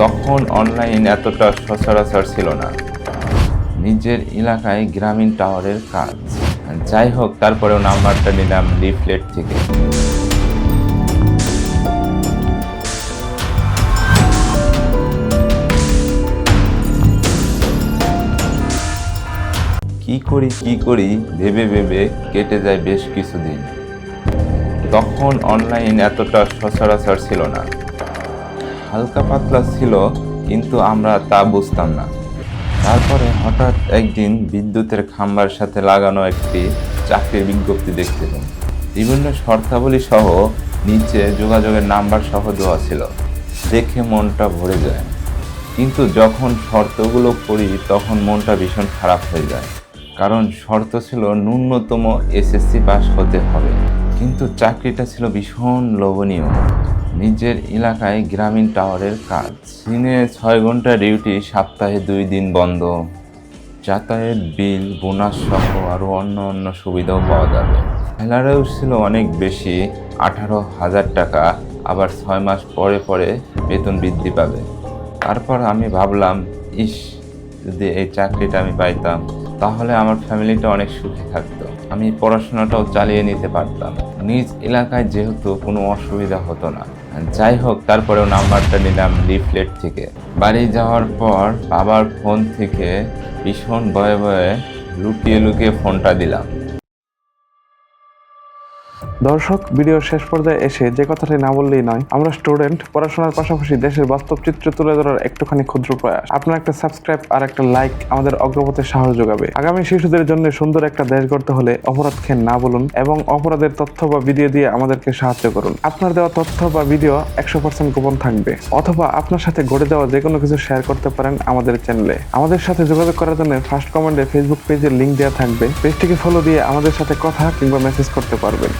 তখন অনলাইন এতটা সচরাচর ছিল না। নিজের এলাকায় গ্রামীণ টাওয়ারের কাজ। যাই হোক, তারপরেও নাম্বারটা নিলাম লিফলেট থেকে। কি করি ভেবে ভেবে কেটে যায় বেশ কিছুদিন। তখন অনলাইন এতটা সচরাচর ছিল না, হালকা পাতলা ছিল, কিন্তু আমরা তা বুঝতাম না। তারপরে হঠাৎ একদিন বিদ্যুতের খাম্বার সাথে লাগানো একটি চাকরির বিজ্ঞপ্তি দেখতে পেলাম। বিভিন্ন শর্তাবলী সহ নিচে যোগাযোগের নাম্বার সহ দেওয়া ছিল। দেখে মনটা ভরে যায়, কিন্তু যখন শর্তগুলো পড়ি তখন মনটা ভীষণ খারাপ হয়ে যায়। কারণ শর্ত ছিল ন্যূনতম এসএসসি পাস হতে হবে, কিন্তু চাকরিটা ছিল ভীষণ লোভনীয়। নিজের এলাকায় গ্রামীণ টাওয়ারের কাজ, দিনে 6 ঘন্টা ডিউটি, সপ্তাহে 2 দিন বন্ধ, যাতায়াত বিল, বোনাস সহ আরও অন্য সুবিধাও পাওয়া যাবে। স্যালারিও ছিল অনেক বেশি, 18,000 টাকা। আবার 6 মাস পরে পরে বেতন বৃদ্ধি পাবে। তারপর আমি ভাবলাম, যদি এই চাকরিটা আমি পাইতাম তাহলে আমার ফ্যামিলিটা অনেক সুখী থাকতো, আমি পড়াশোনাটাও চালিয়ে নিতে পারতাম। নিজ এলাকায় যেহেতু কোনো অসুবিধা হতো না। যাই হোক, তারপরেও নাম্বারটা নিলাম লিফলেট থেকে। বাড়ি যাওয়ার পর বাবার ফোন থেকে ভীষণ ভয়ে ভয়ে লুকিয়ে ফোনটা দিলাম। দর্শক, ভিডিওর শেষ পর্যায়ে এসে যে কথাটি না বললেই নয়, আমরা স্টুডেন্ট, পড়াশোনার পাশাপাশি দেশের বাস্তব চিত্র তুলে ধরার একটুখানি ক্ষুদ্র প্রয়াস। আপনার একটা সাবস্ক্রাইব আর একটা লাইক আমাদের অগ্রগতির সাহস যোগাবে। আগামী শিশুদের জন্য সুন্দর একটা দেশ গড়তে হলে অপরাধ খেয়ে না বলুন এবং অপরাধের তথ্য বা ভিডিও দিয়ে আমাদেরকে সাহায্য করুন। আপনার দেওয়া তথ্য বা ভিডিও 100% গোপন থাকবে, অথবা আপনার সাথে ঘটে যাওয়া যে কোনো কিছু শেয়ার করতে পারেন আমাদের চ্যানেলে। আমাদের সাথে যোগাযোগ করার জন্য ফার্স্ট কমেন্টে ফেসবুক পেজের লিঙ্ক দেওয়া থাকবে। পেজটিকে ফলো দিয়ে আমাদের সাথে কথা কিংবা মেসেজ করতে পারবেন।